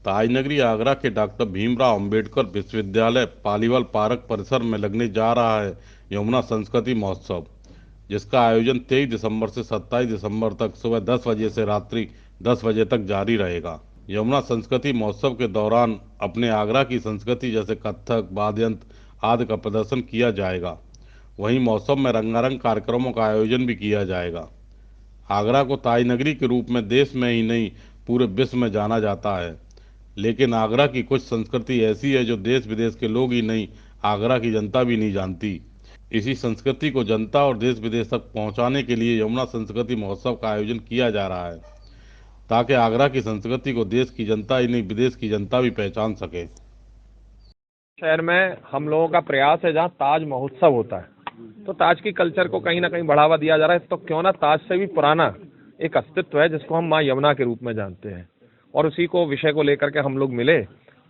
ताजनगरी आगरा के डॉक्टर भीमराव अंबेडकर विश्वविद्यालय पालीवाल पार्क परिसर में लगने जा रहा है यमुना संस्कृति महोत्सव, जिसका आयोजन 23 दिसंबर से 27 दिसंबर तक सुबह 10 बजे से रात्रि 10 बजे तक जारी रहेगा। यमुना संस्कृति महोत्सव के दौरान अपने आगरा की संस्कृति जैसे कथक, वाद्य यंत्र आदि का प्रदर्शन किया जाएगा। वहीं महोत्सव में रंगारंग कार्यक्रमों का आयोजन भी किया जाएगा। आगरा को ताजनगरी के रूप में देश में ही नहीं पूरे विश्व में जाना जाता है, लेकिन आगरा की कुछ संस्कृति ऐसी है जो देश विदेश के लोग ही नहीं, आगरा की जनता भी नहीं जानती। इसी संस्कृति को जनता और देश विदेश तक पहुंचाने के लिए यमुना संस्कृति महोत्सव का आयोजन किया जा रहा है, ताकि आगरा की संस्कृति को देश की जनता ही नहीं विदेश की जनता भी पहचान सके। शहर में हम लोगों का प्रयास है, जहाँ ताज महोत्सव होता है तो ताज की कल्चर को कहीं ना कहीं बढ़ावा दिया जा रहा है। तो क्यों ना ताज से भी पुराना एक अस्तित्व है जिसको हम माँ यमुना के रूप में जानते हैं, और उसी को विषय को लेकर के हम लोग मिले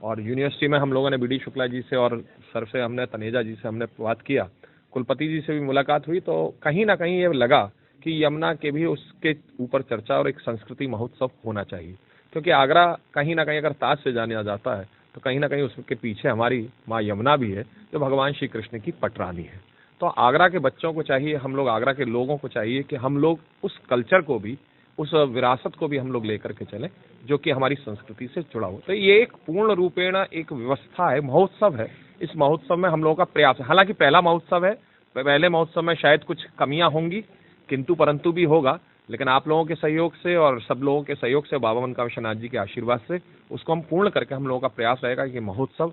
और यूनिवर्सिटी में हम लोगों ने बीडी शुक्ला जी से और सर से हमने तनेजा जी से हमने बात किया, कुलपति जी से भी मुलाकात हुई। तो कहीं ना कहीं ये लगा कि यमुना के भी उसके ऊपर चर्चा और एक संस्कृति महोत्सव होना चाहिए, क्योंकि आगरा कहीं ना कहीं अगर ताज से जाना जाता है तो कहीं ना कहीं उसके पीछे हमारी माँ यमुना भी है, जो भगवान श्री कृष्ण की पटरानी है। तो आगरा के बच्चों को चाहिए, हम लोग आगरा के लोगों को चाहिए कि हम लोग उस कल्चर को भी, उस विरासत को भी हम लोग लेकर के चलें जो कि हमारी संस्कृति से जुड़ा हो। तो ये एक पूर्ण रूपेण एक व्यवस्था है, महोत्सव है। इस महोत्सव में हम लोगों का प्रयास है, हालांकि पहला महोत्सव है, पहले महोत्सव में शायद कुछ कमियां होंगी, किंतु परंतु भी होगा, लेकिन आप लोगों के सहयोग से और सब लोगों के सहयोग से, बाबा मनका विश्वनाथ जी के आशीर्वाद से उसको हम पूर्ण करके हम लोगों का प्रयास रहेगा कि महोत्सव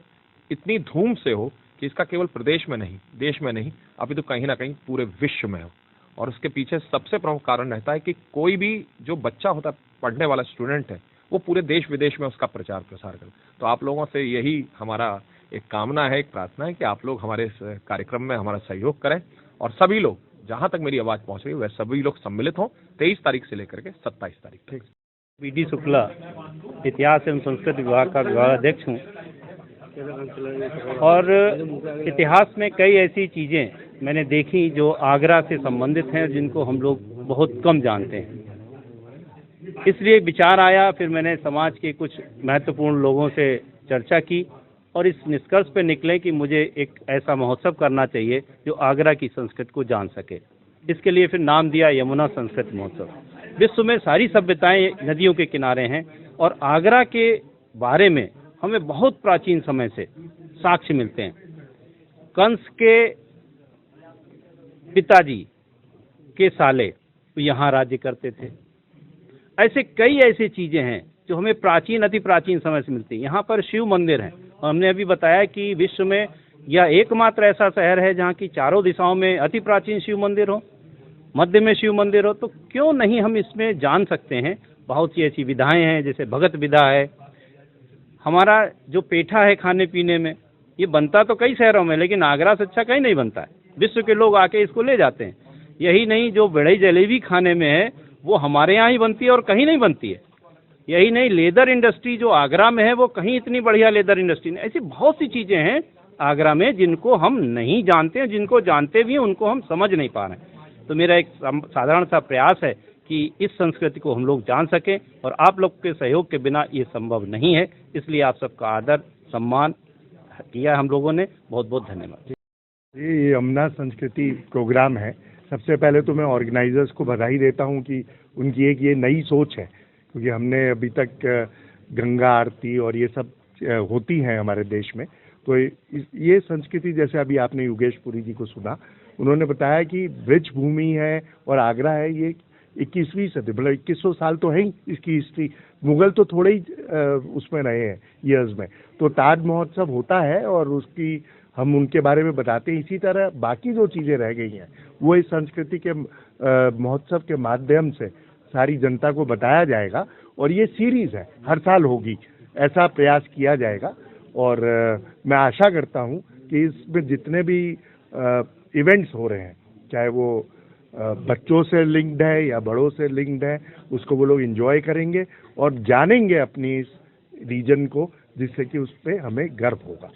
इतनी धूम से हो कि इसका केवल प्रदेश में नहीं, देश में नहीं, अभी तो कहीं ना कहीं पूरे विश्व में हो। और उसके पीछे सबसे प्रमुख कारण रहता है कि कोई भी जो बच्चा होता है, पढ़ने वाला स्टूडेंट है, वो पूरे देश विदेश में उसका प्रचार प्रसार करे। तो आप लोगों से यही हमारा एक कामना है, एक प्रार्थना है कि आप लोग हमारे इस कार्यक्रम में हमारा सहयोग करें और सभी लोग, जहां तक मेरी आवाज पहुंच रही है, वह सभी लोग सम्मिलित हों 23 तारीख से लेकर के 27 तारीख तक। बीडी शुक्ला, इतिहास एवं संस्कृति विभाग का विभागाध्यक्ष हूँ। और इतिहास में कई ऐसी चीज़ें मैंने देखी जो आगरा से संबंधित हैं, जिनको हम लोग बहुत कम जानते हैं। इसलिए विचार आया, फिर मैंने समाज के कुछ महत्वपूर्ण लोगों से चर्चा की और इस निष्कर्ष पे निकले कि मुझे एक ऐसा महोत्सव करना चाहिए जो आगरा की संस्कृति को जान सके। इसके लिए फिर नाम दिया यमुना संस्कृति महोत्सव। विश्व में सारी सभ्यताएं नदियों के किनारे हैं और आगरा के बारे में हमें बहुत प्राचीन समय से साक्ष्य मिलते हैं। कंस के पिताजी के साले यहाँ राज्य करते थे। ऐसे कई ऐसी चीजें हैं जो हमें प्राचीन, अति प्राचीन समय से मिलती है। यहाँ पर शिव मंदिर है और हमने अभी बताया कि विश्व में यह एकमात्र ऐसा शहर है जहाँ की चारों दिशाओं में अति प्राचीन शिव मंदिर हो, मध्य में शिव मंदिर हो। तो क्यों नहीं हम इसमें जान सकते हैं। बहुत सी ऐसी विधाएं हैं, जैसे भगत विधा है। हमारा जो पेठा है खाने पीने में, ये बनता तो कई शहरों में, लेकिन आगरा से अच्छा कहीं नहीं बनता है। विश्व के लोग आके इसको ले जाते हैं। यही नहीं, जो बड़ी जलेबी खाने में है वो हमारे यहाँ ही बनती है और कहीं नहीं बनती है। यही नहीं, लेदर इंडस्ट्री जो आगरा में है वो कहीं इतनी बढ़िया लेदर इंडस्ट्री नहीं। ऐसी बहुत सी चीज़ें हैं आगरा में जिनको हम नहीं जानते हैं, जिनको जानते भी हैं उनको हम समझ नहीं पा रहे हैं। तो मेरा एक साधारण सा प्रयास है कि इस संस्कृति को हम लोग जान सकें, और आप लोग के सहयोग के बिना ये संभव नहीं है। इसलिए आप सबका आदर सम्मान किया हम लोगों ने। बहुत बहुत धन्यवाद। ये यमुना संस्कृति प्रोग्राम है। सबसे पहले तो मैं ऑर्गेनाइजर्स को बधाई देता हूँ कि उनकी एक ये नई सोच है, क्योंकि हमने अभी तक गंगा आरती और ये सब होती हैं हमारे देश में। तो ये संस्कृति, जैसे अभी आपने योगेश पुरी जी को सुना, उन्होंने बताया कि ब्रिज भूमि है और आगरा है। ये 21वीं सदी, मतलब 2100 साल तो है ही इसकी हिस्ट्री। मुगल तो थोड़े ही उसमें रहे हैं ईयर्स में। तो ताज महोत्सव होता है और उसकी हम उनके बारे में बताते हैं। इसी तरह बाकी जो चीज़ें रह गई हैं वो इस संस्कृति के महोत्सव के माध्यम से सारी जनता को बताया जाएगा। और ये सीरीज़ है, हर साल होगी, ऐसा प्रयास किया जाएगा। और मैं आशा करता हूँ कि इसमें जितने भी इवेंट्स हो रहे हैं, चाहे वो बच्चों से लिंक्ड है या बड़ों से लिंक्ड है, उसको वो लोग एंजॉय करेंगे और जानेंगे अपनी इस रीजन को, जिससे कि उस पर हमें गर्व होगा।